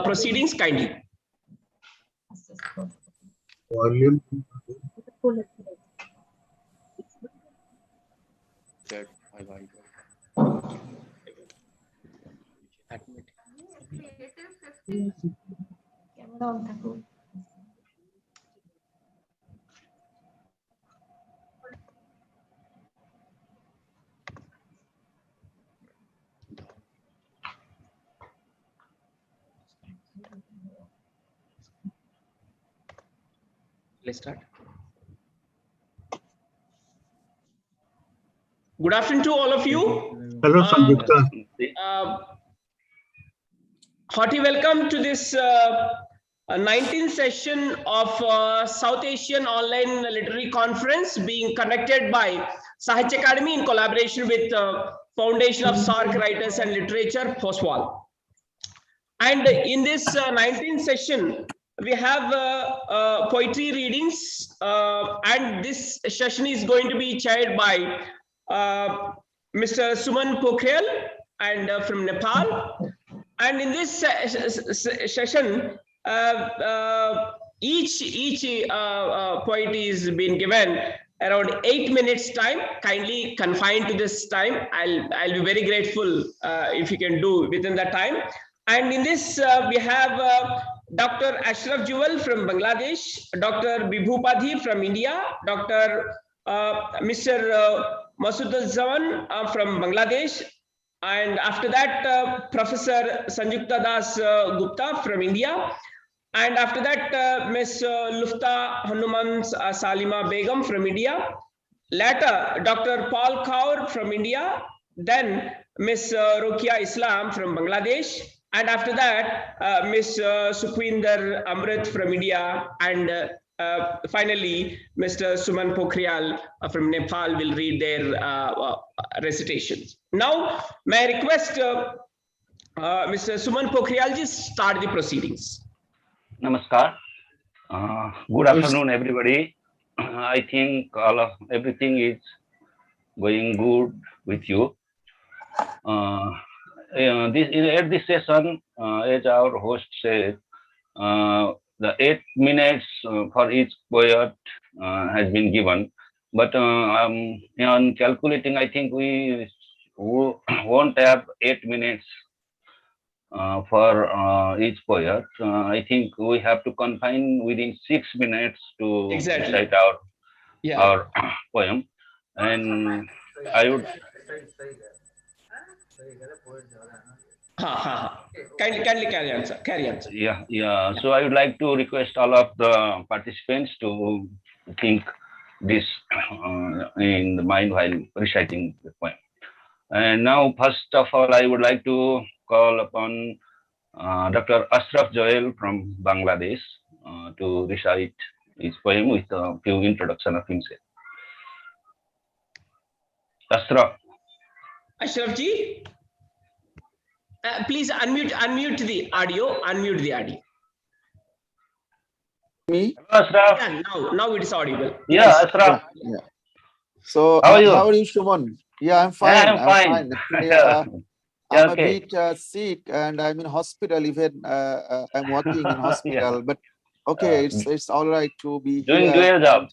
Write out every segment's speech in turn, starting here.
proceedings kindly. Volume. Let's start. Good afternoon to all of you. Hello, Sanjukta. Hearty welcome to this 19th session of South Asian Online Literary Conference being conducted by Sahitya Akademi in collaboration with Foundation of SAARC Writers and Literature, FOSWAL. And in this 19th session, we have poetry readings, and this session is going to be chaired by Mr. Suman Pokhriyal and from Nepal. And in this session, each poet is being given around 8 minutes time. Kindly confined to this time. I'll be very grateful if you can do within that time. And in this, we have Dr. Ashraf Jewel from Bangladesh, Dr. Bibhupadhi from India, Dr. Mr. Masood Zaman from Bangladesh, and after that, Professor Sanjukta Das Gupta from India, and after that, Ms. Lufta Hanuman Salima Begum from India, later Dr. Paul Kaur from India, then Ms. Rokia Islam from Bangladesh, and after that, Ms. Sukhwinder Amrit from India, and finally, Mr. Suman Pokhriyal from Nepal will read their recitations. Now, may I request Mr. Suman Pokhriyal ji start the proceedings. Namaskar. Good afternoon, everybody. I think everything is going good with you. At this session, as our host said, the 8 minutes for each poet has been given, but on calculating, I think we won't have 8 minutes for each poet. I think we have to confine within 6 minutes to recite our poem, and I would. Kindly carry on, sir. Carry on, sir. Yeah. So I would like to request all of the participants to think this in the mind while reciting the poem. And now, first of all, I would like to call upon Dr. Ashraf Joel from Bangladesh to recite his poem with a few introduction of himself. Ashraf ji, please unmute the audio. Unmute the audio. Me? Hello, Ashraf. Yeah, now it is audible. Yeah, Yes. Ashraf. Yeah. So how are you? How are you, Shuman? Yeah, I'm fine. Yeah, I'm fine. Actually, I'm okay. a bit sick and I'm in hospital. Even I'm working in hospital, but okay, it's all right to be doing here. your job.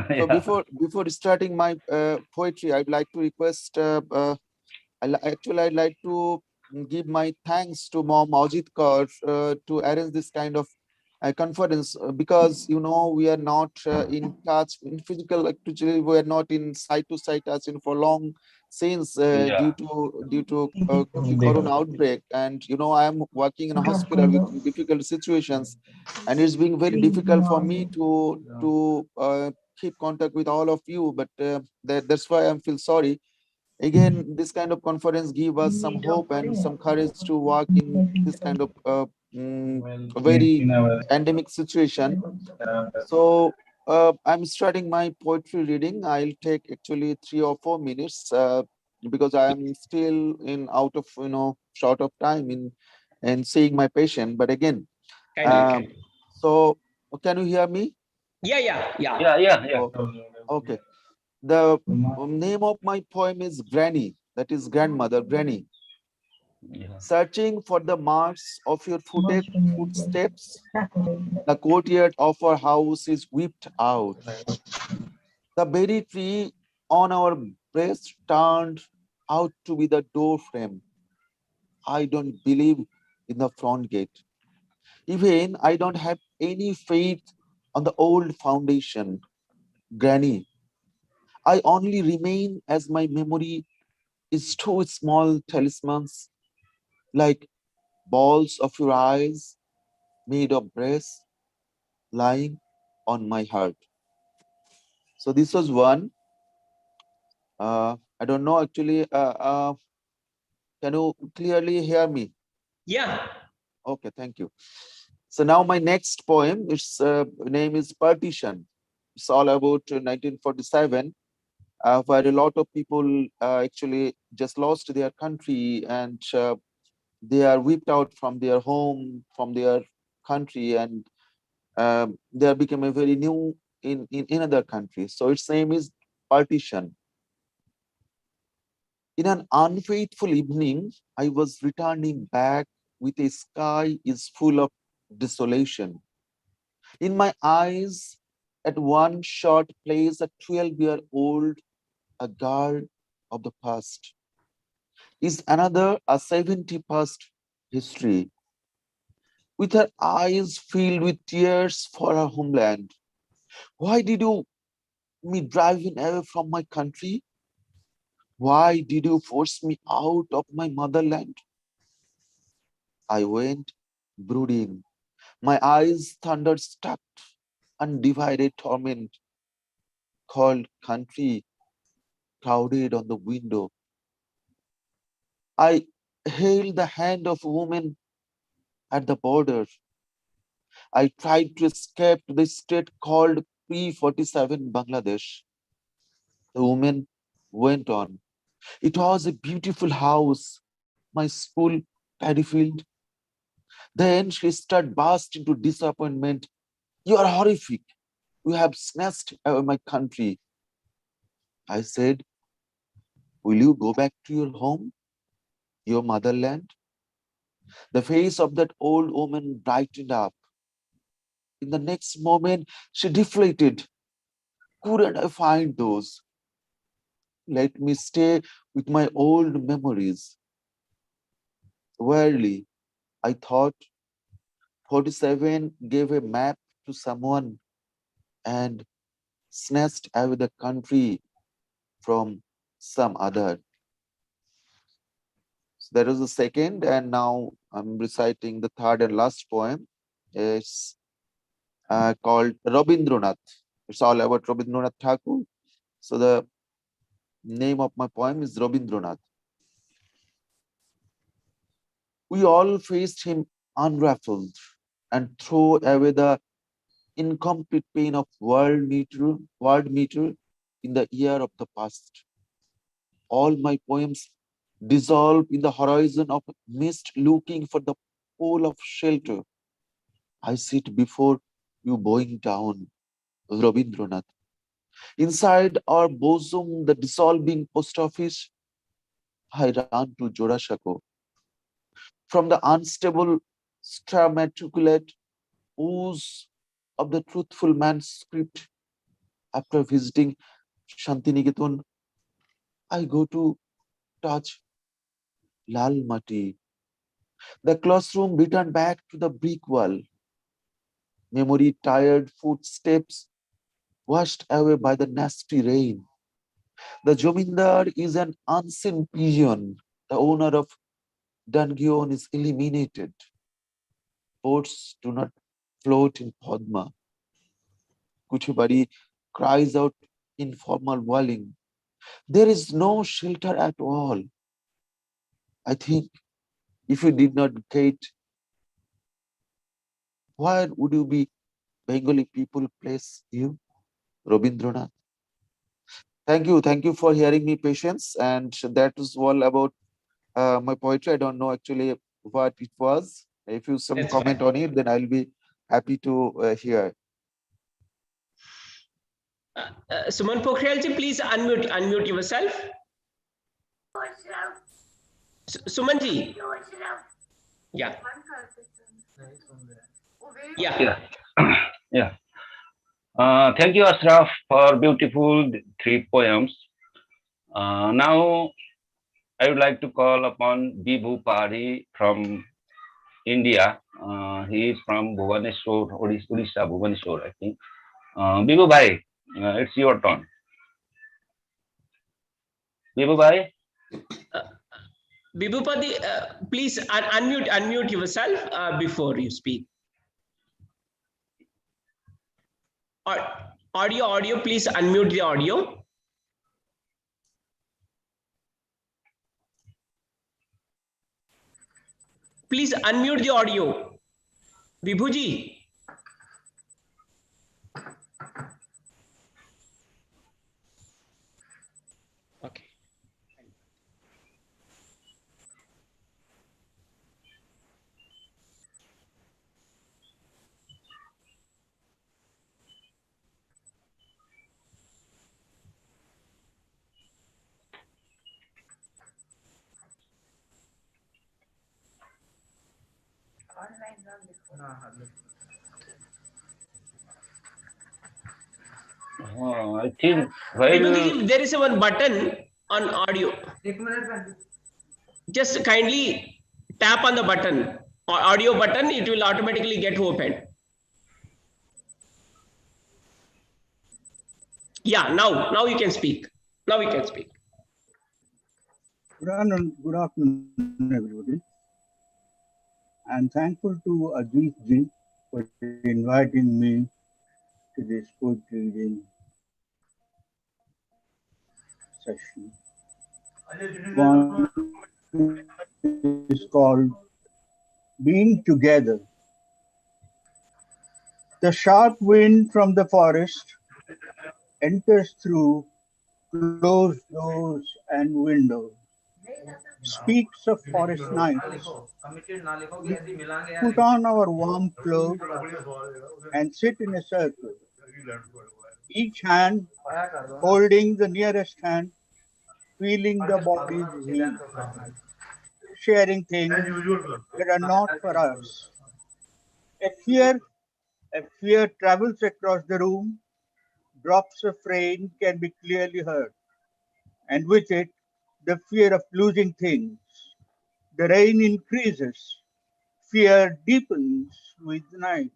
So before starting my poetry, I'd like to request. I'd like to give my thanks to Mom Ajit Kaur to arrange this kind of conference, because we are not in touch in physical. Actually, we are not in side to side touch for long since due to the corona outbreak, and I am working in a hospital with difficult situations, and it's being very difficult for me to keep contact with all of you. But that's why I feel sorry. Again, this kind of conference give us some hope and some courage to work in this kind of very endemic situation. So I'm starting my poetry reading. I'll take actually 3 or 4 minutes because I am still out of short of time in seeing my patient. But again, so can you hear me? Yeah. Okay. The name of my poem is Granny, that is grandmother, Granny. Yeah. Searching for the marks of your footsteps, the courtyard of our house is whipped out. The berry tree on our breast turned out to be the door frame. I don't believe in the front gate. Even I don't have any faith on the old foundation. Granny, I only remain as my memory is two small talismans like balls of your eyes made of brass lying on my heart. So this was one. I don't know actually. Can you clearly hear me? Yeah. Okay, thank you. So now my next poem, its name is Partition. It's all about 1947, where a lot of people actually just lost their country and they are whipped out from their home, from their country, and they become a very new in another country. So its name is Partition. In an unfaithful evening, I was returning back with a sky is full of desolation. In my eyes, at one shot plays a 12-year-old, a girl of the past. Is another a 70 past history, with her eyes filled with tears for her homeland. Why did you me driving away from my country? Why did you force me out of my motherland? I went brooding, my eyes thunderstruck, undivided torment called country crowded on the window. I held the hand of a woman at the border. I tried to escape to the state called P-47 Bangladesh. The woman went on. It was a beautiful house, my school, paddy field. Then she started burst into disappointment. You are horrific. You have snatched away my country. I said, will you go back to your home, your motherland? The face of that old woman brightened up. In the next moment, she deflated. Couldn't I find those? Let me stay with my old memories. Wearily, I thought 47 gave a map to someone and snatched away the country from some other. So that was the second, and now I'm reciting the third and last poem. It's called Rabindranath. It's all about Rabindranath Thakur. So the name of my poem is Rabindranath. We all faced him unruffled and throw away the incomplete pain of world meter in the year of the past. All my poems dissolve in the horizon of mist looking for the pole of shelter. I sit before you bowing down, Rabindranath. Inside our bosom, the dissolving post office, I run to Jorashako. From the unstable stramatriculate ooze of the truthful manuscript, after visiting Shantiniketan, I go to touch Lal Mati. The classroom returned back to the brick wall. Memory tired footsteps washed away by the nasty rain. The Jomindar is an unseen pigeon. The owner of Dungion is eliminated. Boats do not float in Padma. Kuchibari cries out informal wailing. There is no shelter at all. I think if you did not get, where would you be? Bengali people place you, Rabindranath. Thank you for hearing me, patience. And that is all about my poetry. I don't know actually what it was. If you some That's comment fine. on it, then I'll be happy to hear. Suman Pokhriyalji, please unmute yourself. Sumanji. Yeah. Yeah. Yeah. Yeah. Thank you, Ashraf, for beautiful 3 poems. Now, I would like to call upon Bibhu Pari from India. He is from Bhubaneswar, Odisha, Bhubaneswar, I think. Bibhu Bhai, it's your turn. Bibhu Bhai? Bibhupati, please unmute yourself before you speak. Audio, please unmute the audio. Please unmute the audio. Vibhuji. Okay. I think Vibhuji, there is one button on audio. Just kindly tap on the button, audio button, it will automatically get opened. Yeah, now you can speak. Now you can speak. Good afternoon, everybody. I'm thankful to Ajit ji for inviting me to this poetry reading session. One is called Being Together. The sharp wind from the forest enters through closed doors and windows, speaks of forest nights. We put on our warm clothes and sit in a circle, each hand holding the nearest hand, feeling the body's heat, sharing things that are not for us. A fear travels across the room, drops of rain can be clearly heard, and with it, the fear of losing things. The rain increases, fear deepens with the night.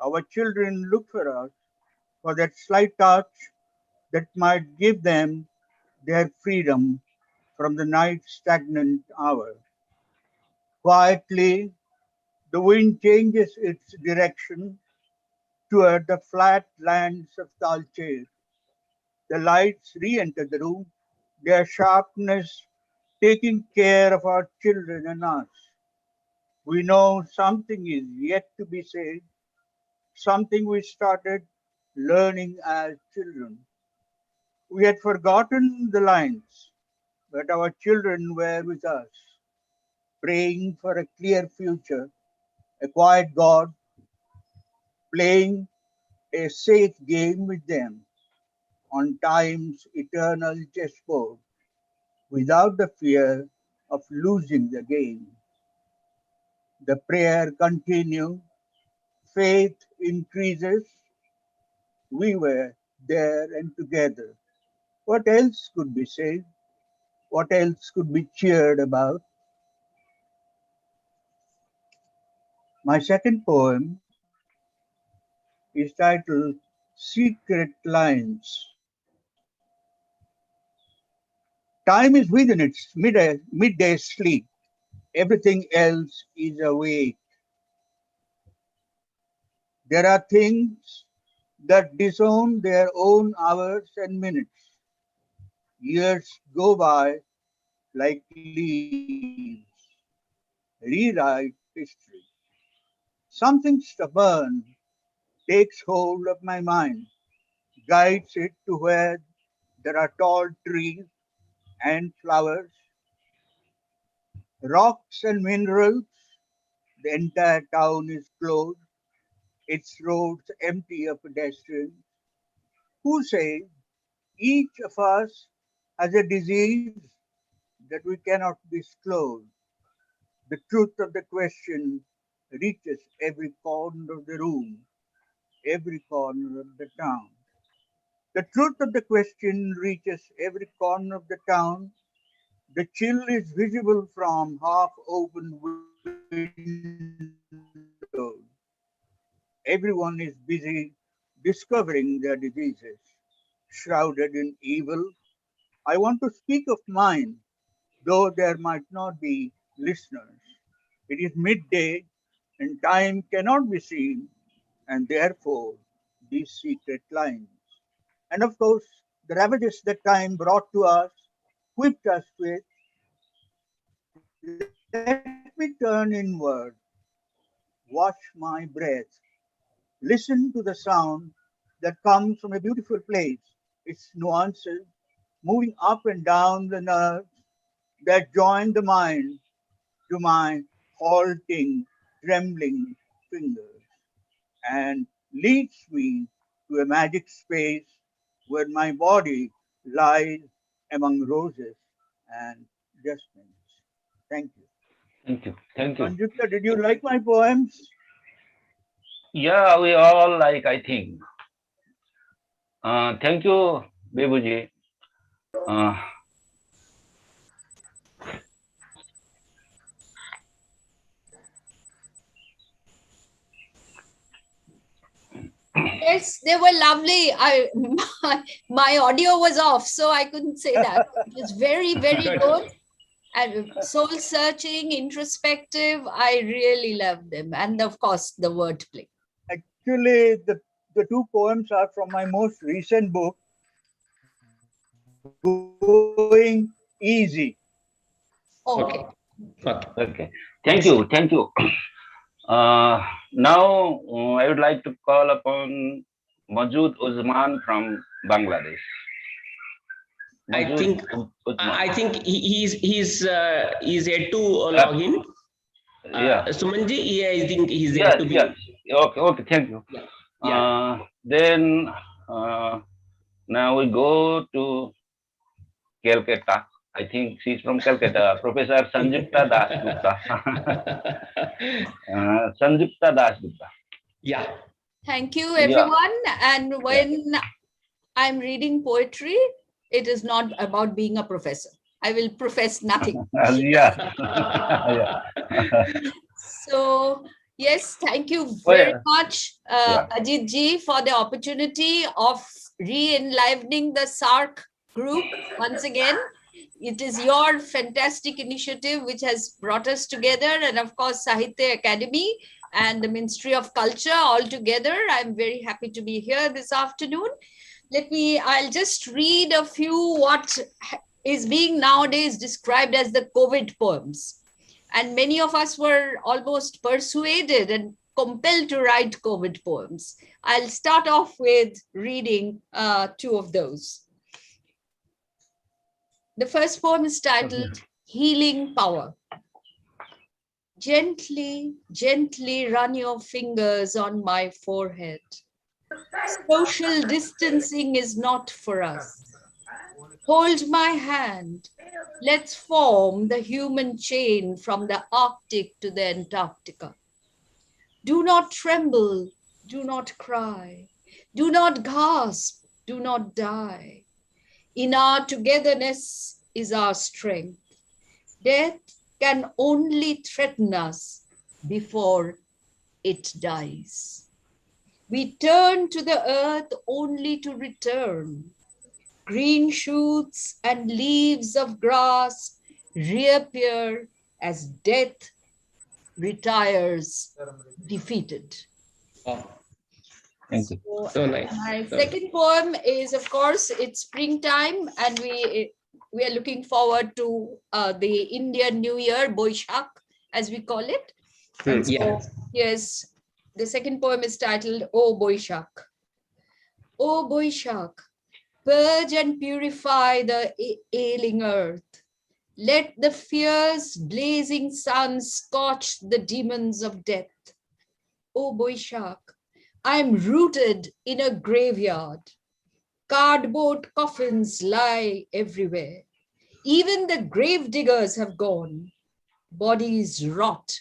Our children look for us for that slight touch that might give them their freedom from the night's stagnant hour. Quietly, the wind changes its direction toward the flat lands of Talcher. The lights re-enter the room, their sharpness taking care of our children and us. We know something is yet to be said, something we started learning as children. We had forgotten the lines, but our children were with us, praying for a clear future, a quiet God, playing a safe game with them on time's eternal chessboard, without the fear of losing the game. The prayer continued, faith increases. We were there and together. What else could be said? What else could be cheered about? My second poem is titled Secret Lines. Time is within its midday sleep. Everything else is awake. There are things that disown their own hours and minutes. Years go by like leaves, rewrite history. Something stubborn takes hold of my mind, guides it to where there are tall trees and flowers, rocks and minerals. The entire town is closed, its roads empty of pedestrians. Who says each of us has a disease that we cannot disclose. The truth of the question reaches every corner of the room, every corner of the town. The truth of the question reaches every corner of the town. The chill is visible from half-open windows. Everyone is busy discovering their diseases. Shrouded in evil, I want to speak of mine, though there might not be listeners. It is midday, and time cannot be seen, and therefore these secret lines. And of course, the ravages that time brought to us, equipped us with. Let me turn inward, watch my breath, listen to the sound that comes from a beautiful place, its nuances moving up and down the nerves that join the mind to my halting, trembling fingers, and leads me to a magic space where my body lies among roses and jasmines. Thank you. Thank you. Thank you. Sanjukta, did you like my poems? Yeah, we all like, I think. Thank you, Bebuji. Uh, Yes, they were lovely. My audio was off, so I couldn't say that. It was very, very good and soul searching, introspective. I really loved them. And of course, the wordplay. Actually, the two poems are from my most recent book, Going Easy. Okay. okay. Thank you. Thank you. Now, I would like to call upon Majood Uzman from Bangladesh. Majood Uzman. I think he's yet to log in. Yeah. Sumanji, yeah, I think he's Yes, yet to be. yes. Okay, thank you. Yeah. Then now we go to Calcutta. I think she's from Calcutta. Professor Sanjukta Das Gupta. Sanjukta Das Gupta. Yeah. Thank you, everyone. And when I'm reading poetry, it is not about being a professor. I will profess nothing. So, yes, thank you very much, Ajit ji, for the opportunity of re-enlivening the SAARC group once again. It is your fantastic initiative which has brought us together, and of course, Sahitya Akademi and the Ministry of Culture all together. I'm very happy to be here this afternoon. I'll just read a few what is being nowadays described as the COVID poems. And many of us were almost persuaded and compelled to write COVID poems. I'll start off with reading two of those. The first poem is titled Healing Power. Gently, gently run your fingers on my forehead. Social distancing is not for us. Hold my hand. Let's form the human chain from the Arctic to the Antarctica. Do not tremble, do not cry, do not gasp, do not die. In our togetherness is our strength. Death can only threaten us before it dies. We turn to the earth only to return. Green shoots and leaves of grass reappear as death retires defeated. Thank you. So nice. My second poem is, of course, it's springtime, and we are looking forward to the Indian New Year, Boishak, as we call it. So, yes, the second poem is titled O Boishak. O Boishak, purge and purify the ailing earth. Let the fierce blazing sun scorch the demons of death. O Boishak, I'm rooted in a graveyard. Cardboard coffins lie everywhere. Even the grave diggers have gone. Bodies rot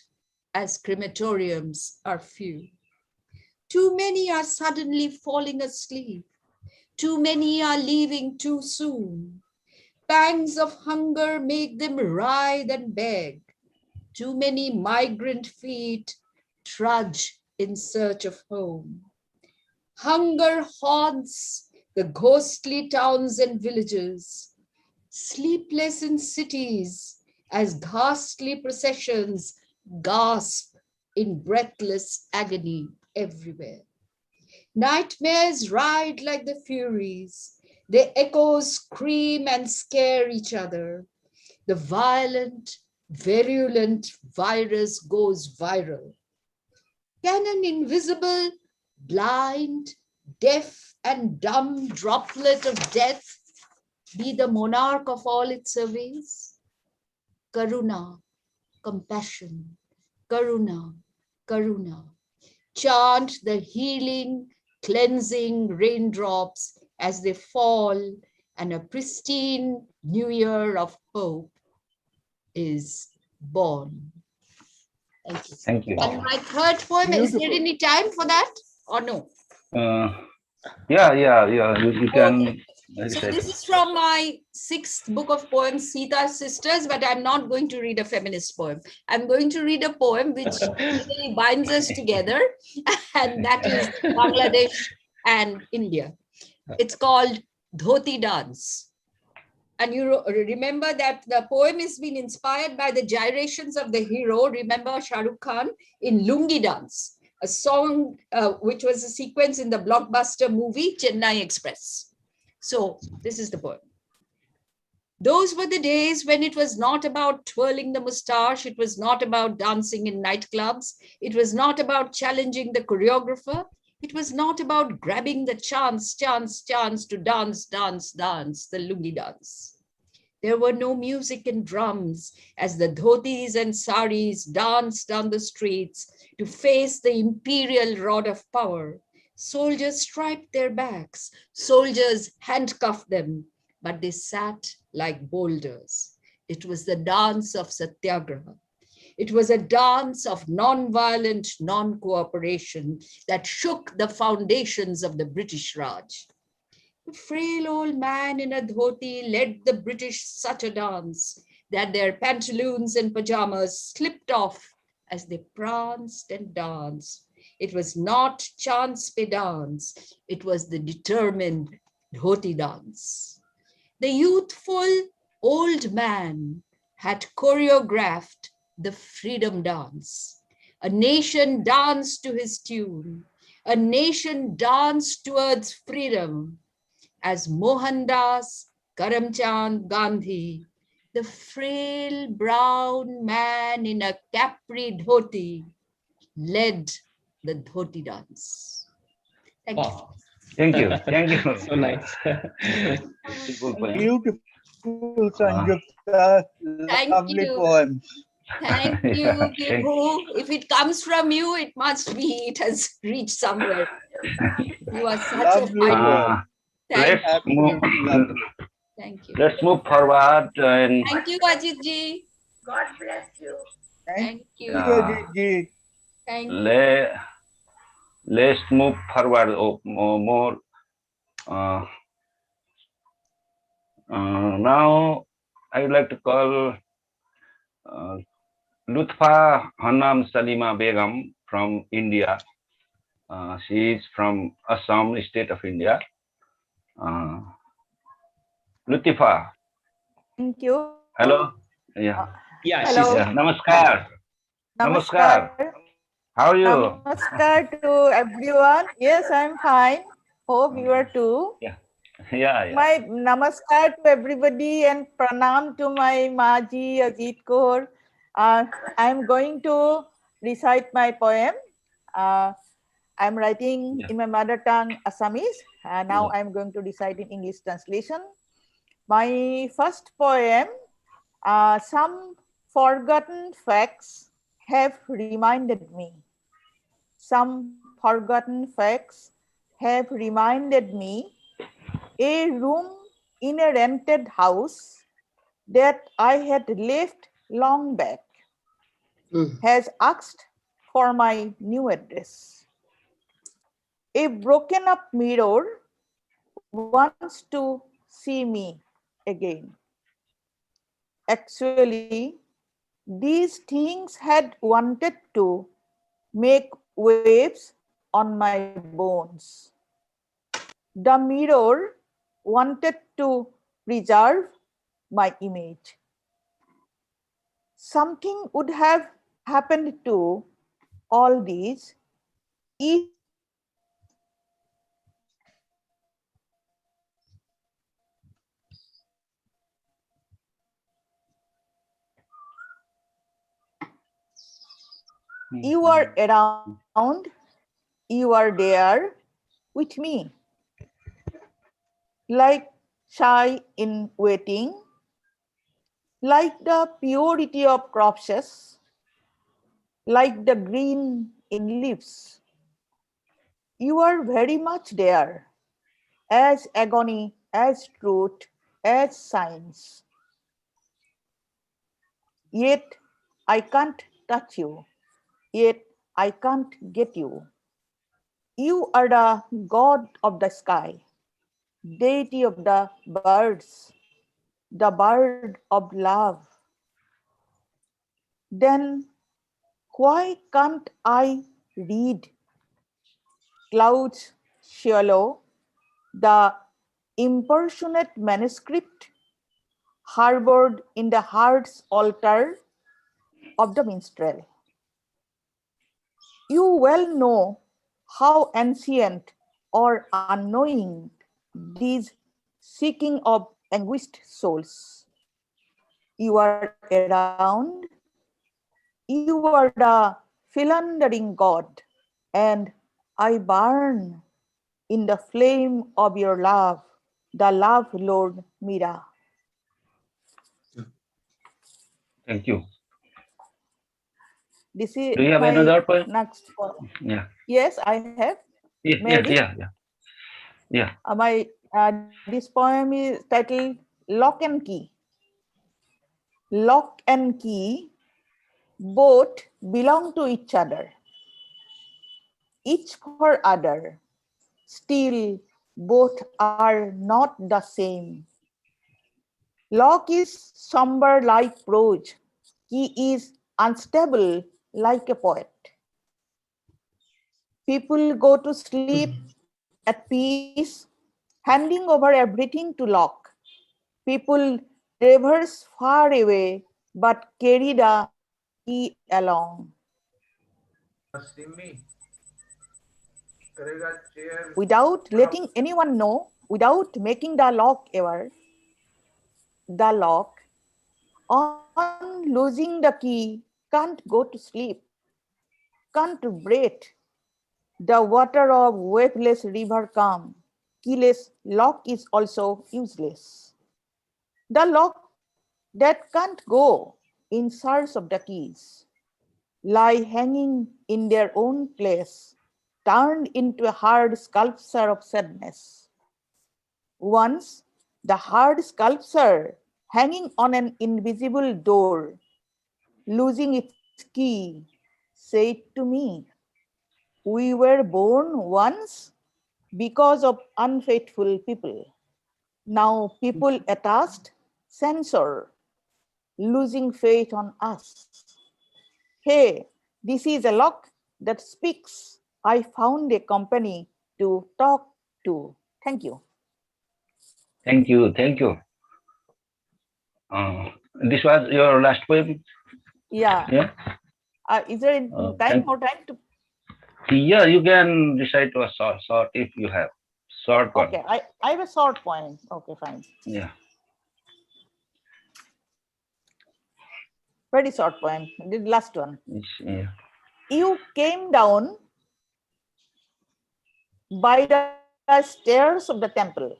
as crematoriums are few. Too many are suddenly falling asleep. Too many are leaving too soon. Pangs of hunger make them writhe and beg. Too many migrant feet trudge in search of home. Hunger haunts the ghostly towns and villages, sleepless in cities as ghastly processions gasp in breathless agony everywhere. Nightmares ride like the furies. Their echoes scream and scare each other. The violent, virulent virus goes viral. Can an invisible, blind, deaf, and dumb droplet of death be the monarch of all it surveys? Karuna, compassion, Karuna, Karuna. Chant the healing, cleansing raindrops as they fall, and a pristine new year of hope is born. Thank you. Thank you. And my third poem, is there any time for that or no? Yeah. You can. So this is from my 6th book of poems, Sita's Sisters, but I'm not going to read a feminist poem. I'm going to read a poem which really binds us together, and that is Bangladesh and India. It's called Dhoti Dance. And you remember that the poem has been inspired by the gyrations of the hero, remember Shah Rukh Khan, in Lungi Dance, a song which was a sequence in the blockbuster movie Chennai Express. So this is the poem. Those were the days when it was not about twirling the mustache. It was not about dancing in nightclubs. It was not about challenging the choreographer. It was not about grabbing the chance to dance, the lungi dance. There were no music and drums as the dhotis and saris danced down the streets to face the imperial rod of power. Soldiers striped their backs, soldiers handcuffed them, but they sat like boulders. It was the dance of Satyagraha. It was a dance of non-violent non-cooperation that shook the foundations of the British Raj. The frail old man in a dhoti led the British such a dance that their pantaloons and pajamas slipped off as they pranced and danced. It was not chance pe dance, it was the determined dhoti dance. The youthful old man had choreographed the freedom dance. A nation danced to his tune. A nation danced towards freedom as Mohandas Karamchand Gandhi, the frail brown man in a capri dhoti, led the dhoti dance. Thank you. Thank you. So nice. Beautiful, Sanjukta. Thank Lovely you. poems. Thank you, Vibhu. If it comes from you, it must be, it has reached somewhere. You are such a fine. Let's move. Thank you. Let's move forward. And thank you, Ajit ji. God bless you. Thank you. Ajit ji. Thank you. Let's move forward more. Now, I would like to call Lutfa Hanam Salima Begum from India. She is from Assam state of India. Lutfa. Thank you. Hello. Yeah. Yeah, Hello. Yeah. Namaskar. Namaskar. How are you? Namaskar to everyone. Yes, I'm fine. Hope you are too. Yeah. My namaskar to everybody and pranam to my Maji Ajit Kaur. I'm going to recite my poem. I'm writing in my mother tongue Assamese. Now I'm going to recite in English translation. My first poem, some forgotten facts have reminded me. Some forgotten facts have reminded me. A room in a rented house that I had left long back has asked for my new address. A broken up mirror wants to see me again. Actually, these things had wanted to make waves on my bones. The mirror wanted to preserve my image. Something would have happened to all these if you are around, you are there with me, like shy in waiting, like the purity of corpses, like the green in leaves. You are very much there, as agony, as truth, as science. Yet I can't touch you, yet I can't get you. You are the god of the sky, deity of the birds, the bird of love. Then why can't I read clouds shallow, the impersonate manuscript harbored in the heart's altar of the minstrel? You well know how ancient or unknowing these seeking of anguished souls. You are around, you are the philandering God, and I burn in the flame of your love, the love Lord Mira. Thank you. This is Do you have my another point? next poem. Yeah. Yes, I have. Yeah, May I read? yeah. This poem is titled Lock and Key. Lock and key both belong to each other, each for other. Still, both are not the same. Lock is somber like prose. Key is unstable like a poet. People go to sleep at peace, handing over everything to lock. People traverse far away, but carry the key along. Without letting anyone know, without making the lock ever, the lock, on losing the key, can't go to sleep, can't breathe. The water of waveless river calm, keyless lock is also useless. The lock that can't go in search of the keys lie hanging in their own place, turned into a hard sculpture of sadness. Once, the hard sculpture hanging on an invisible door, losing its key, said to me, "We were born once because of unfaithful people. Now people attached censor, losing faith on us. Hey, this is a lock that speaks. I found a company to talk to." Thank you. Thank you. Thank you. This was your last poem? Yeah. Yeah. Is there more time to? Yeah, you can recite a short if you have. Short one. Okay, I have a short poem. Okay, fine. Yeah. Very short poem. The last one. Yeah. You came down by the stairs of the temple.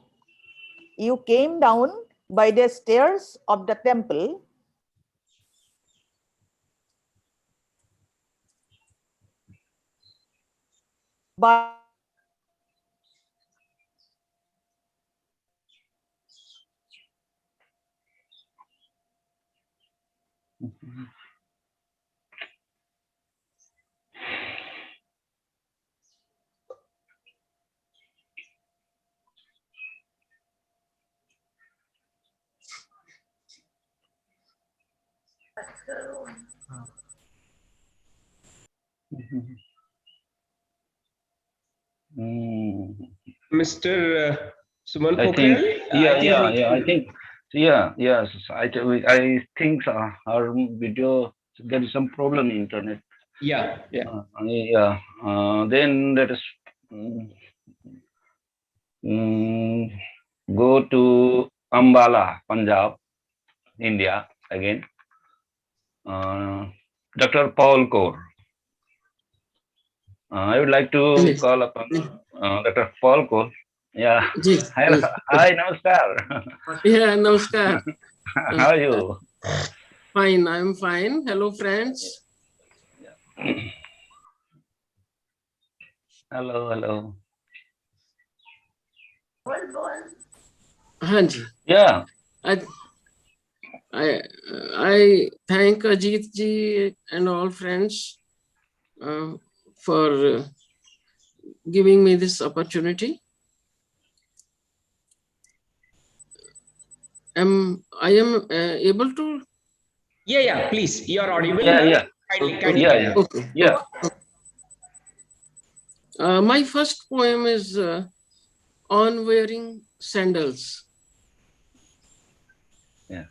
You came down by the stairs of the temple. By Mr. Suman I think, Pokhriyal? I think our video, there is some problem in internet. Yeah. Then let us go to Ambala, Punjab, India again. Dr. Paul Kaur. I would like to call upon Dr. Paul Kaur. Yeah. Hello. Hi, namaskar. Yeah, namaskar. How are you? Fine, I'm fine. Hello, friends. Hello. Hanji. Yeah. I thank Ajit ji and all friends for giving me this opportunity. I am able to? Yeah, please. You're audible. Yeah. Kindly. Okay. Yeah. My first poem is on wearing sandals. Yeah.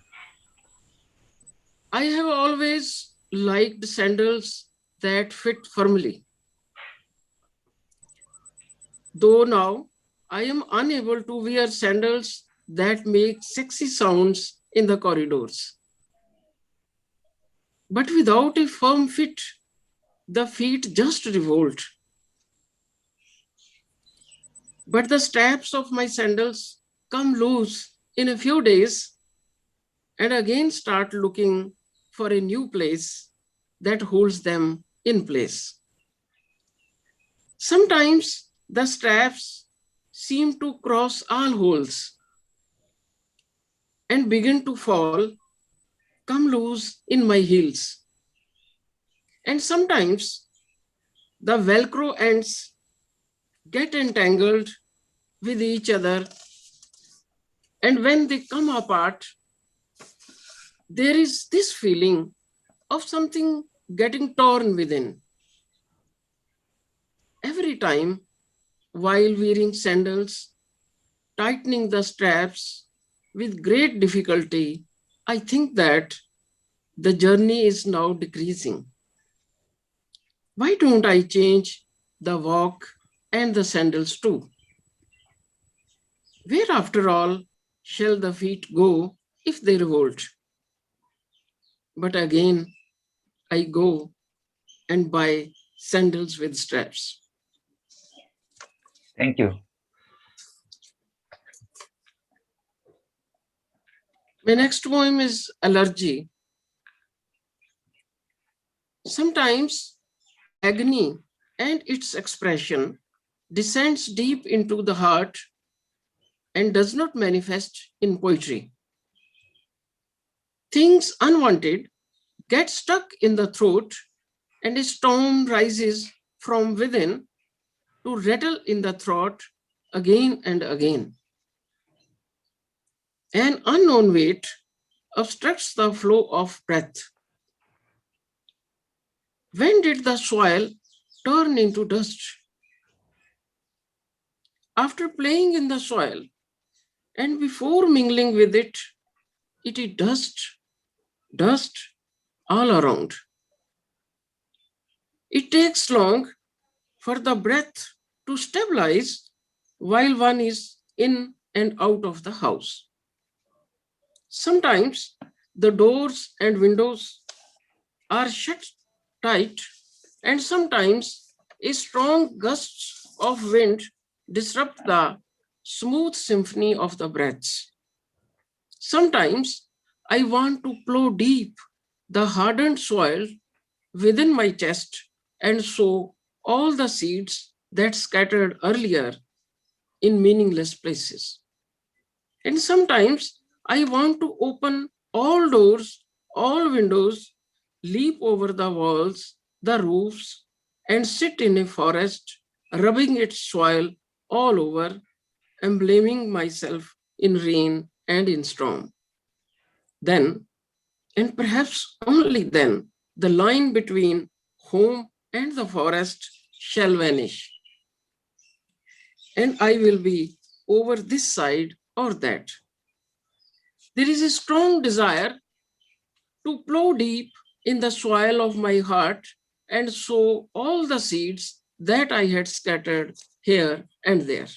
I have always liked sandals that fit firmly. Though now I am unable to wear sandals that make sexy sounds in the corridors. But without a firm fit, the feet just revolt. But the straps of my sandals come loose in a few days and again start looking for a new place that holds them in place. Sometimes the straps seem to cross all holes and begin to fall, come loose in my heels. And sometimes the Velcro ends get entangled with each other. And when they come apart, there is this feeling of something getting torn within. Every time while wearing sandals, tightening the straps with great difficulty, I think that the journey is now decreasing. Why don't I change the walk and the sandals too? Where, after all, shall the feet go if they revolt? But again, I go and buy sandals with straps. Thank you. My next poem is Allergy. Sometimes agony and its expression descends deep into the heart and does not manifest in poetry. Things unwanted get stuck in the throat and a storm rises from within to rattle in the throat again and again. An unknown weight obstructs the flow of breath. When did the soil turn into dust? After playing in the soil and before mingling with it, it is dust all around. It takes long for the breath to stabilize while one is in and out of the house. Sometimes the doors and windows are shut tight, and sometimes a strong gust of wind disrupts the smooth symphony of the breaths. Sometimes I want to plow deep the hardened soil within my chest and sow all the seeds that scattered earlier in meaningless places. And sometimes I want to open all doors, all windows, leap over the walls, the roofs, and sit in a forest, rubbing its soil all over and blaming myself in rain and in storm. Then and perhaps only then the line between home and the forest shall vanish, and I will be over this side or that. There is a strong desire to plow deep in the soil of my heart and sow all the seeds that I had scattered here and there.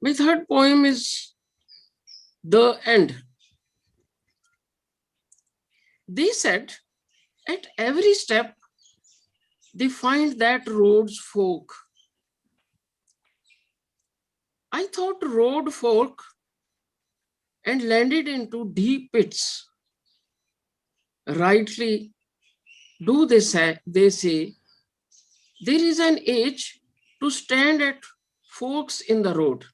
My third poem is The End. They said at every step they find that road's fork. I thought road fork and landed into deep pits. Rightly do they say there is an age to stand at forks in the road.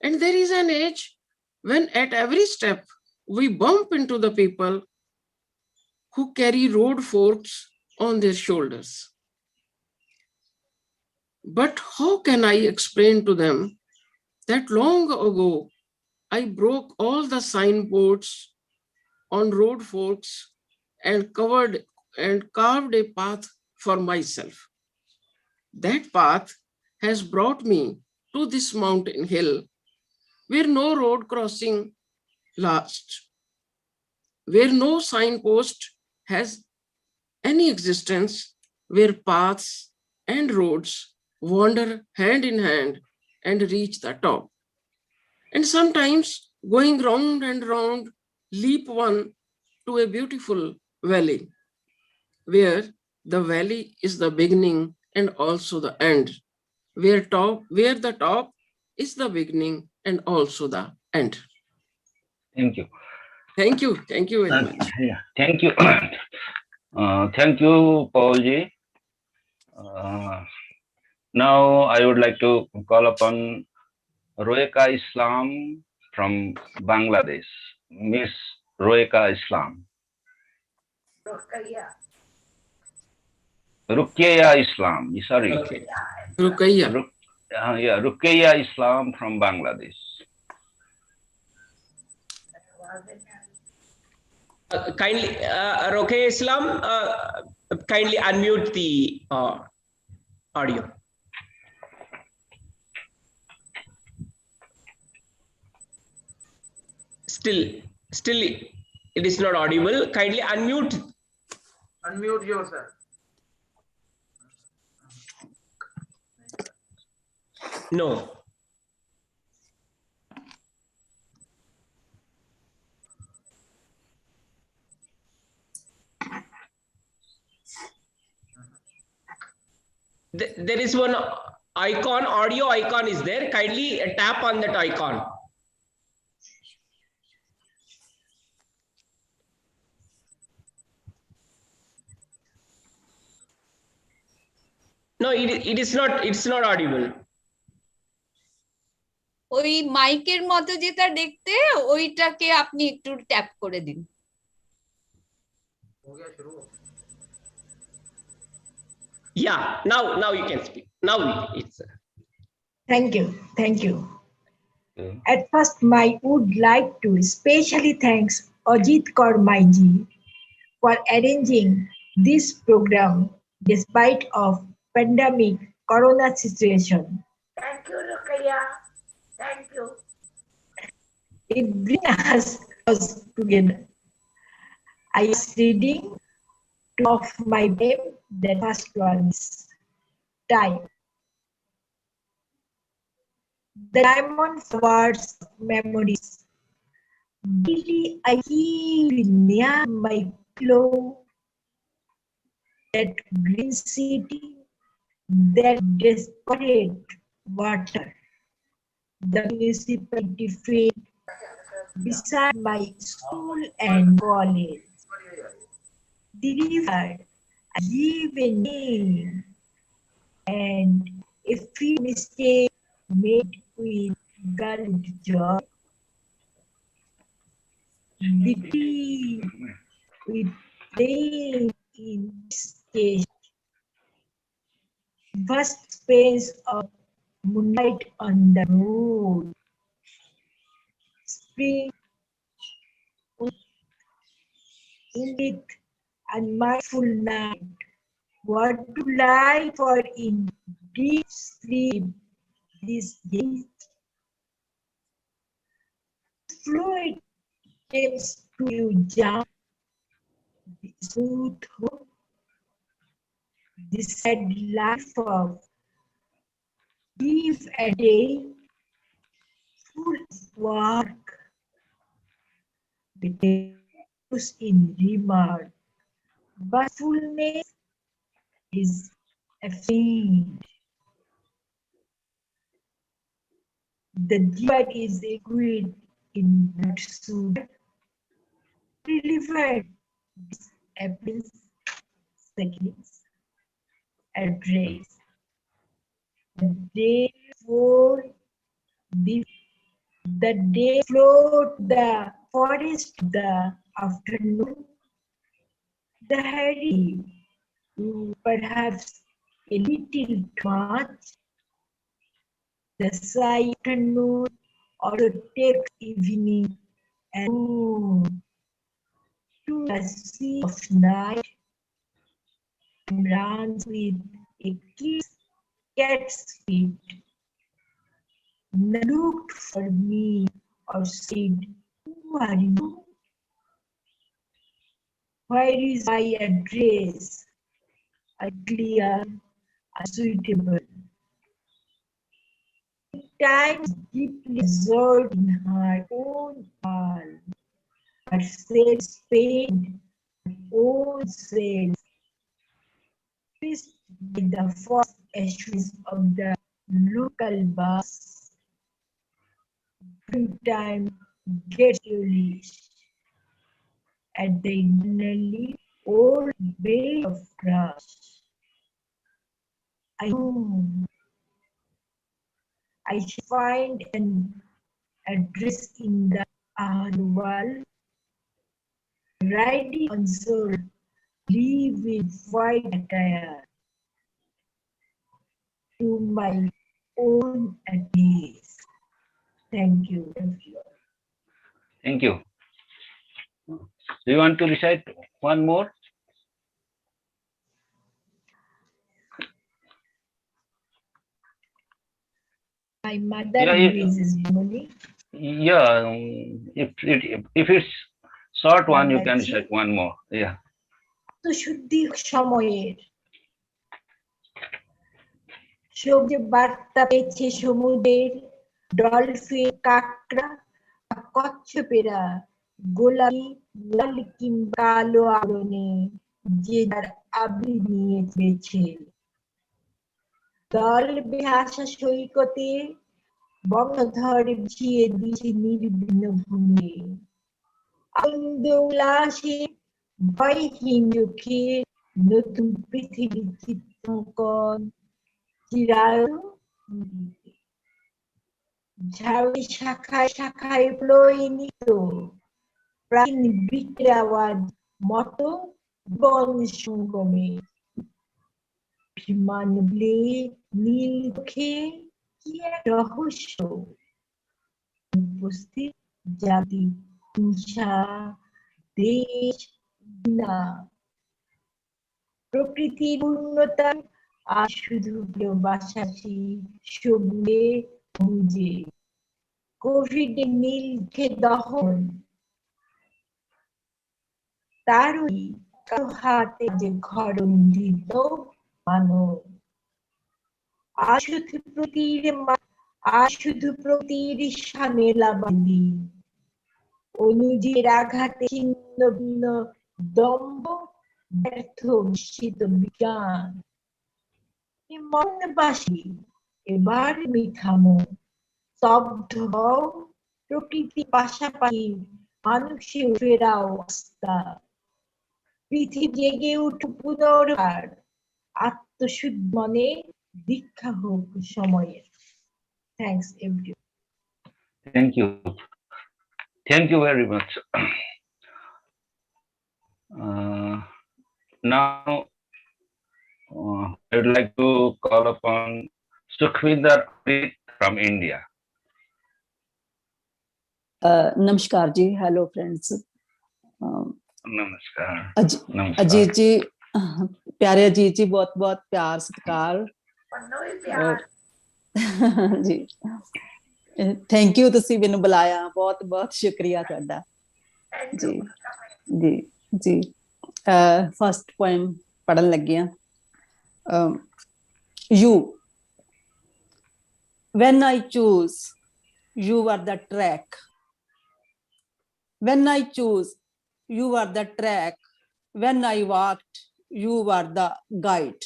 And there is an age when at every step we bump into the people who carry road forks on their shoulders. But how can I explain to them that long ago I broke all the signboards on road forks and carved a path for myself? That path has brought me to this mountain hill where no road crossing lasts, where no signpost has any existence, where paths and roads wander hand in hand and reach the top. And sometimes going round and round, leap one to a beautiful valley, where the valley is the beginning and also the end, where the top is the beginning and also the end. Thank you. Thank you. Thank you very much. Yeah, thank you. Thank you, Paulji. Now I would like to call upon Roeka Islam from Bangladesh. Miss Roeka Islam. Ruqayya Islam. Sorry. Okay. Ruqayya. Yeah, Ruqayya Islam from Bangladesh. Kindly, Ruqayya Islam, kindly unmute the audio. Still, it is not audible. Kindly unmute. Unmute yourself. No. There is one icon, audio icon is there. Kindly tap on that icon. No, it's not audible. ওই মাইকের মতো যেটা দেখতে ওইটাকে আপনি একটু tap করে দিন। Yeah, now you can speak. Now it's. Thank you. Okay. At first, I would like to especially thank Ajit Kaur Maiji for arranging this program despite of pandemic corona situation. Thank you, Ruqayya. Thank you. It brings us together. I was reading two of my poem. The first one is Time. The diamond flowers of memories. Daily I keep near my pillow that green city, that desperate water, the municipality field beside my school and college. The river I live in name, and a few mistakes made with gulled joy. The tree with rain in stage. Vast space of moonlight on the road, spring with and mindful night. What to lie for in deep sleep these days? Fluid comes to you jump, the smooth hope, the sad life of give a day full of work, the day in remark, but fullness is a fiend. The divide is equal in that suit. Delivered Apple's seconds address. The day for the day flowed the forest the afternoon. The hurry, perhaps a little too much. The sigh afternoon also takes evening and to the sea of night and runs with a cat's feet. Looked for me or said, "Who are you? Where is my address?" Unclear, unsuitable. Times deeply absorbed in her own world, her self pain, her own self, faced by the first ashes of the local bus. Time gets English at the internally old bay of grass. I know I shall find an address in the wall, riding on soul, leave with white attire to my own address. Thank you. Thank you. Do you want to recite one more? My mother is Moni. Yeah, if it's short one, you can recite one more. Yeah. তো শুদ্ধি সময়ের সবজি বার্তা পেয়েছে সমুদ্রের dolphin কাঁকড়া কচ্ছপেরা গোলাপি লাল কিংবা কালো আবরণে যে যার আবৃত নিয়ে বেছে দল বেঁধে আসা সৈকতে বংশধর বিছিয়ে দিয়েছে নির্বিঘ্ন ভূমি আনন্দ উল্লাসে ভয়হীন চোখে নতুন পৃথিবীর চিত্রাঙ্কন চিরায়ু ঝাউড়ি শাখায় শাখায় প্লয়িত প্রাচীন বৃক্ষের আওয়াজ মতো বন সঙ্গমে বিমান বলে নীল চোখে কি এক রহস্য উপস্থিত জাতি হিংসা দেশ না প্রকৃতির পূর্ণতা আর শুধু বাসাসী সবুজে সবুজে কোভিডে নীলকে দহন তারই কারো হাতে যে ঘরন্দিত মানব আর শুধু প্রতির সামেলাবাদী অনুজের আঘাতে ছিন্ন ভিন্ন দম্ভ ব্যর্থ বিস্মিত বিজ্ঞান মনবাসী এবার মিথামো স্তব্ধ হও প্রকৃতি পাশাপাশি মানুষে ফেরাও আস্থা পৃথিবী জেগে উঠু পুনর্বার আত্মশুদ্ধ মনে দীক্ষা হোক সময়ের thanks everyone Thank you very much. Now I would like to call upon Sukhvinder from India. नमस्कार जी, हेलो फ्रेंड्स। Namaskar. अजीत जी, प्यारे अजीत जी, बहुत बहुत प्यार सत्कार जी। थैंक यू, तुसी मैनू बुलाया, बहुत बहुत शुक्रिया तुहाडा जी जी जी। फर्स्ट पोएम पढ़न लगी हाँ। You, when I choose, you are the track. When I choose, you are the track. When I walked, you were the guide.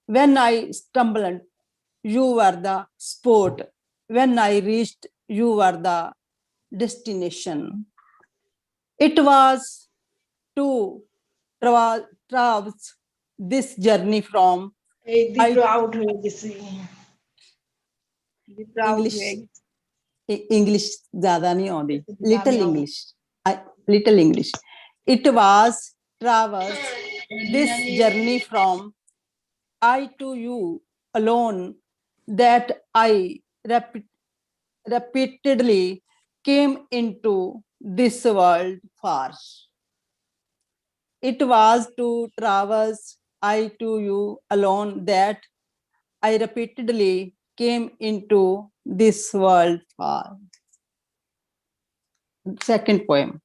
When I stumbled, you were the sport. When I reached, you were the destination. It was to traverse this journey from English ज़्यादा नहीं आती, little English. It was traverse this journey from I to you alone that I repeatedly came into this world far. It was to traverse I to you alone that I repeatedly came into this world far. Second poem.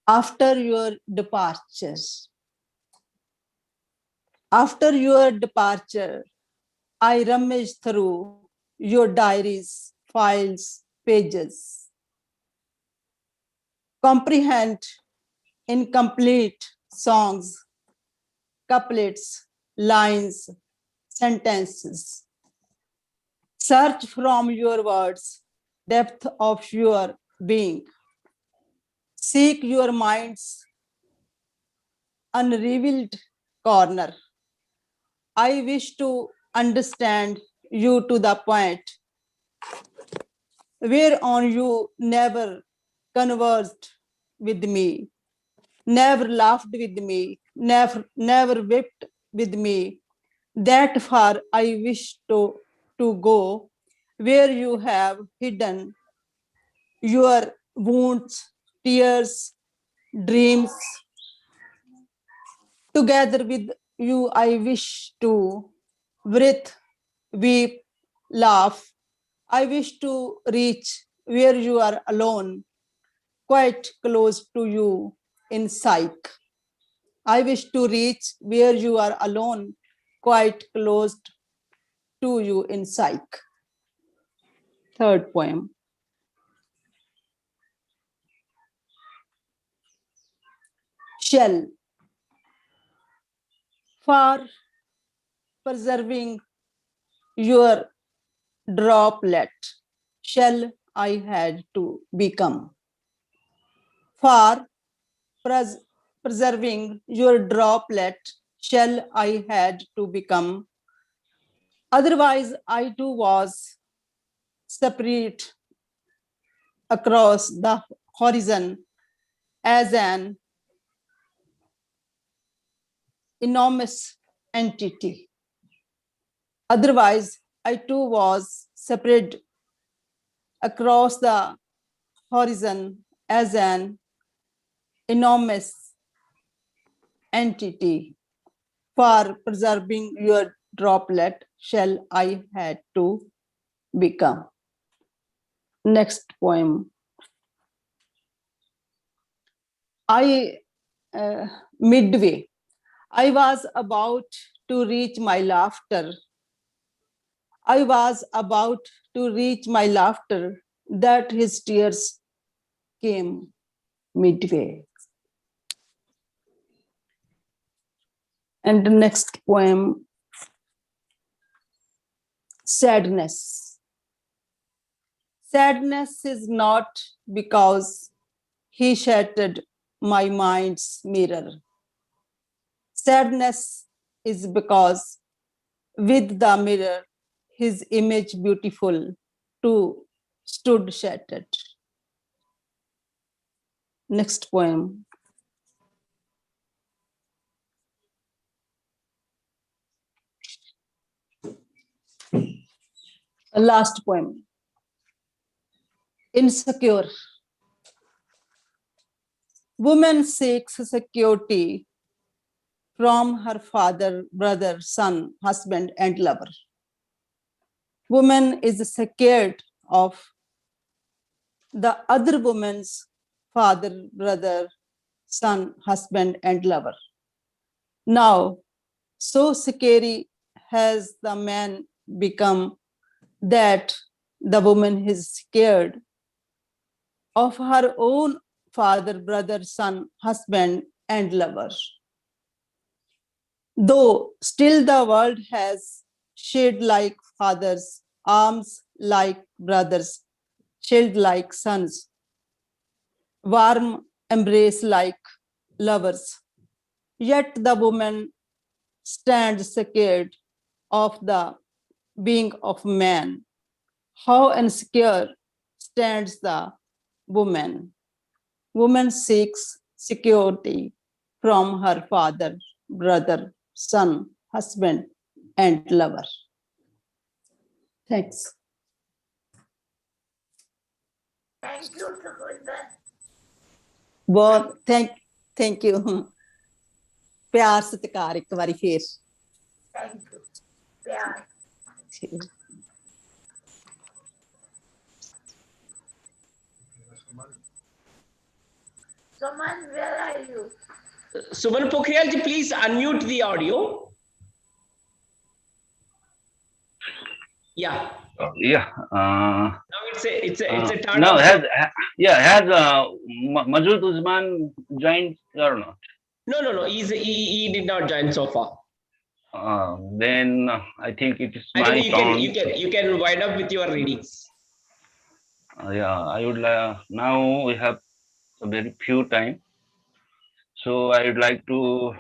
After your departure, I rummaged through your diaries, files, pages. Comprehend incomplete songs, couplets, lines, sentences. Search from your words, depth of your being. Seek your mind's unrevealed corner. I wish to understand you to the point whereon you never conversed with me, never laughed with me, never wept with me. That far I wish to go, where you have hidden your wounds, tears, dreams. Together with you, I wish to breathe, weep, laugh. I wish to reach where you are alone, quite close to you in psych. I wish to reach where you are alone, quite close to you in psych. Third poem. Shell. For preserving your droplet, shall I had to become. For preserving your droplet, shall I had to become. Otherwise, I too was separate across the horizon as an enormous entity. Otherwise, I too was separate across the horizon as an enormous entity. For preserving your droplet, shall I had to become. Next poem. Midway. I was about to reach my laughter. I was about to reach my laughter, that his tears came midway. And the next poem, Sadness. Sadness is not because he shattered my mind's mirror. Sadness is because with the mirror, his image beautiful too stood shattered. Next poem. A last poem. Insecure. Woman seeks security from her father, brother, son, husband, and lover. Woman is scared of the other woman's father, brother, son, husband, and lover. Now, so scary has the man become that the woman is scared of her own father, brother, son, husband, and lover. Though still the world has shade like fathers, arms like brothers, shield like sons, warm embrace like lovers. Yet the woman stands scared of the being of man. How insecure stands the woman. Woman seeks security from her father, brother, son, husband, and lover. Thanks. Thank you, Sukhwinder. बहुत thank you प्यार सत्कार एक बारी फिर Thank you. प्यार. Suman, where are you? Suman Pokhriyal ji, please unmute the audio. Yeah. Yeah. Now it's a turn now of has Majud Usman joined or not? No. He did not join so far. Then I think it is I my think you can wind up with your readings. Yeah, I would now we have a very few time, so I would like to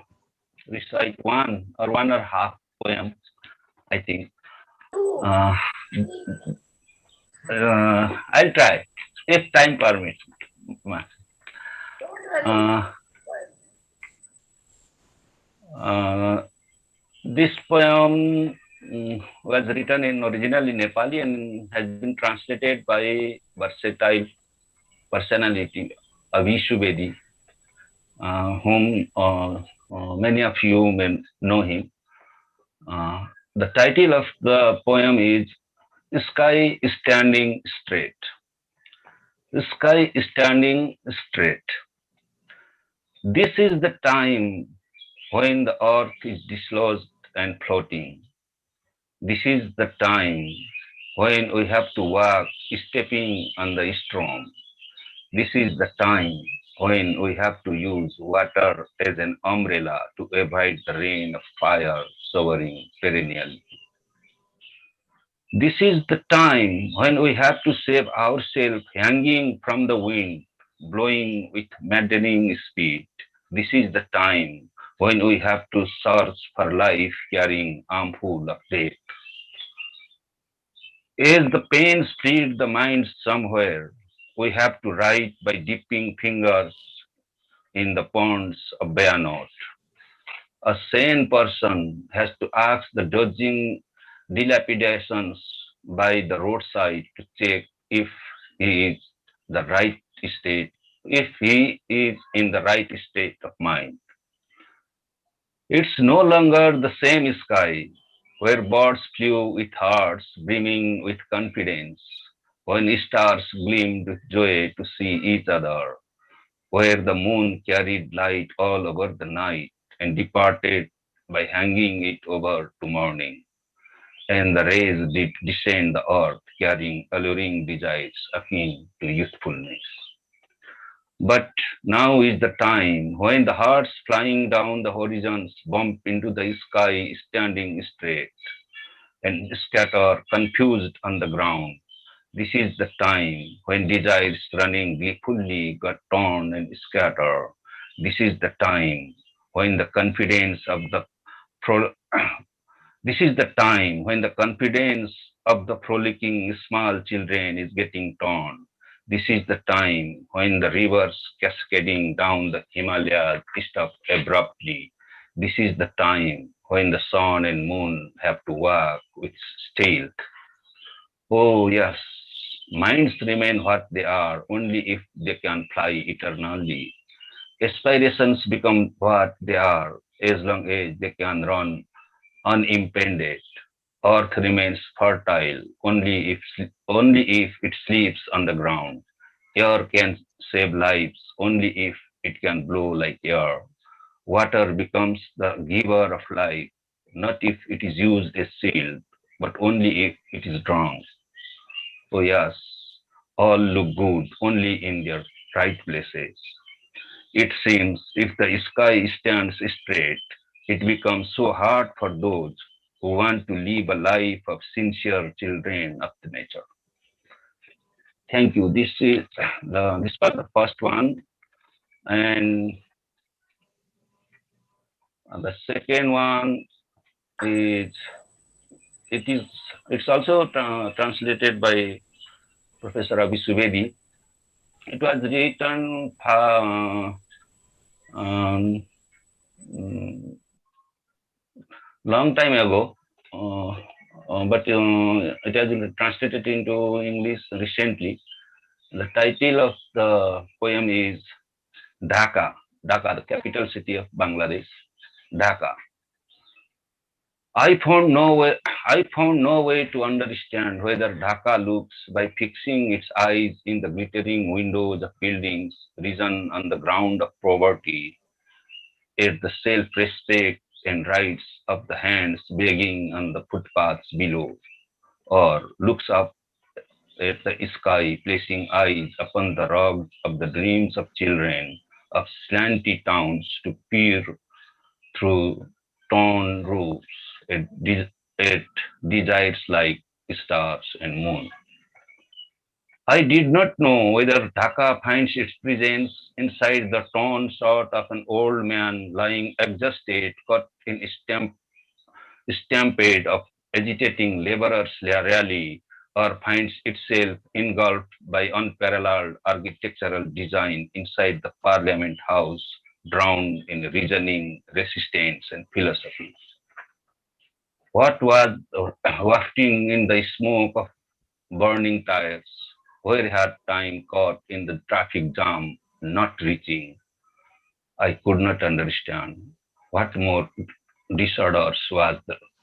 recite one or one and a half poem. I think I'll try if time permits. This poem was written in originally Nepali and has been translated by versatile personality Avishu Bedi, whom many of you may know him. The title of the poem is Sky Standing Straight. The sky is standing straight. This is the time when the earth is dislodged and floating. This is the time when we have to walk stepping on the storm. This is the time when we have to use water as an umbrella to avoid the rain of fire showering perennially. This is the time when we have to save ourselves hanging from the wind, blowing with maddening speed. This is the time when we have to search for life carrying armful of death. As the pains feed the mind somewhere, we have to write by dipping fingers in the ponds of bayonet. A sane person has to ask the dodging dilapidations by the roadside to check if he is the right state, if he is in the right state of mind. It's no longer the same sky where birds flew with hearts brimming with confidence, when stars gleamed with joy to see each other, where the moon carried light all over the night and departed by hanging it over to morning, and the rays did descend the earth carrying alluring desires akin to youthfulness. But now is the time when the hearts flying down the horizons bump into the sky standing straight and scatter confused on the ground. This is the time when desires running gleefully got torn and scattered. This is the time when the confidence of the this is the time when the confidence of the frolicking small children is getting torn. This is the time when the rivers cascading down the Himalayas stop abruptly. This is the time when the sun and moon have to walk with stealth. Oh, yes. Minds remain what they are only if they can fly eternally. Aspirations become what they are as long as they can run unimpeded. Earth remains fertile only if it sleeps on the ground. Air can save lives only if it can blow like air. Water becomes the giver of life, not if it is used as shield, but only if it is drunk. Oh yes, all look good only in their right places. It seems if the sky stands straight, it becomes so hard for those who want to live a life of sincere children of the nature. Thank you. This was the first one, and the second one is it is it's also translated by Professor Abhi Subedi. It was written um, mm, long time ago, but it has been translated into English recently. The title of the poem is Dhaka, Dhaka, the capital city of Bangladesh, Dhaka. I found no way to understand whether Dhaka looks by fixing its eyes in the glittering windows of buildings risen on the ground of poverty, at the self-respect and rights of the hands begging on the footpaths below, or looks up at the sky, placing eyes upon the rugs of the dreams of children of slanty towns to peer through torn roofs at desires like stars and moon. I did not know whether Dhaka finds its presence inside the torn shirt of an old man lying exhausted, caught in stampede of agitating laborers rally, or finds itself engulfed by unparalleled architectural design inside the Parliament House, drowned in reasoning, resistance, and philosophy. What was wafting in the smoke of burning tires? Where had time caught in the traffic jam, not reaching? I could not understand. What more disorders was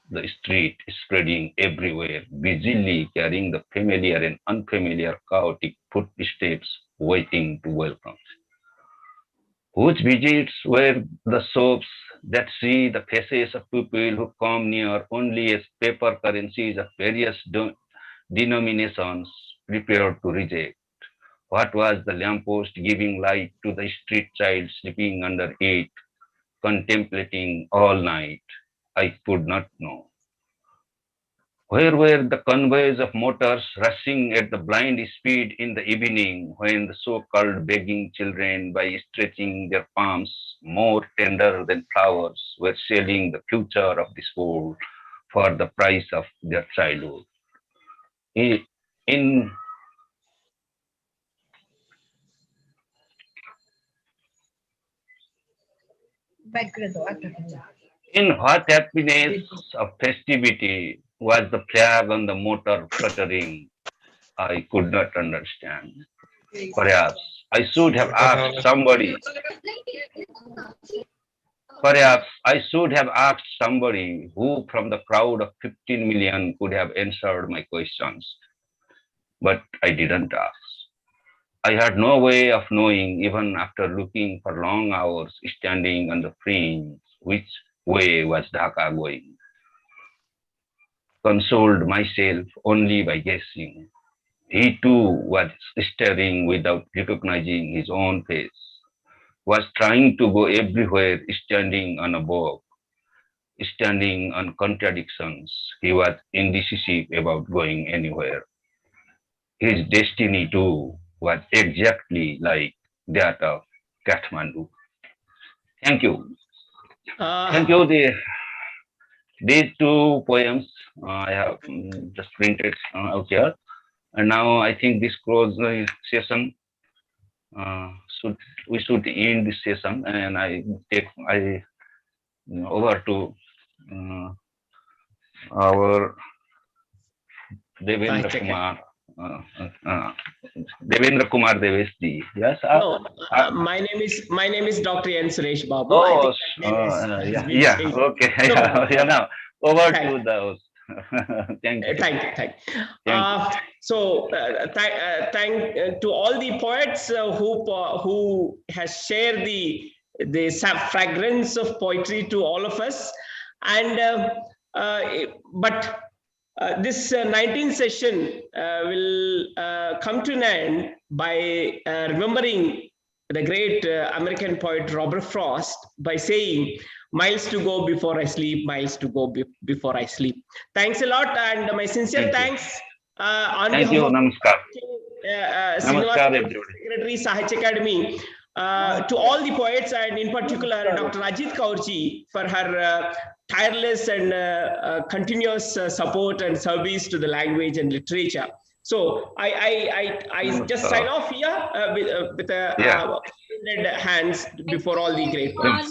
the street spreading everywhere, busily carrying the familiar and unfamiliar chaotic footsteps waiting to welcome. Whose visits were the shops that see the faces of people who come near only as paper currencies of various denominations prepared to reject? What was the lamppost giving light to the street child sleeping under it, contemplating all night? I could not know. Where were the convoys of motors rushing at the blind speed in the evening when the so-called begging children, by stretching their palms more tender than flowers, were selling the future of this world for the price of their childhood? In, in In what happiness of festivity was the flag on the motor fluttering? I could not understand. Perhaps I should have asked somebody. Perhaps I should have asked somebody who from the crowd of 15 million could have answered my questions. But I didn't ask. I had no way of knowing, even after looking for long hours, standing on the fringe, which way was Dhaka going. Consoled myself only by guessing. He too was staring without recognizing his own face, was trying to go everywhere, standing on a book, standing on contradictions. He was indecisive about going anywhere. His destiny too was exactly like that of Kathmandu. Thank you. Thank Uh, you. These two poems I have just printed out here. And now I think this close the session. Should we should end this session, and I over to our Devendra Kumar. Devendra Kumar Devesji. Yes. No, my name is Dr. N. Suresh Babu. I Oh, think that name has been yeah. changed. Okay. No, Yeah. Now over Thank to the host. Thank you. Thank you. So thank to all the poets who has shared the fragrance of poetry to all of us, and but this 19th session will come to an end by remembering the great American poet Robert Frost by saying, "Miles to go before I sleep, miles to go before I sleep." Thanks a lot, and my sincere thanks on Thank you. Namaskar. Namaskar, everybody. Secretary Sahitya Akademi, to all the poets, and in particular Dr. Ajit Kaurji for her tireless and continuous support and service to the language and literature. So I just sign off here with hands before all the great poets.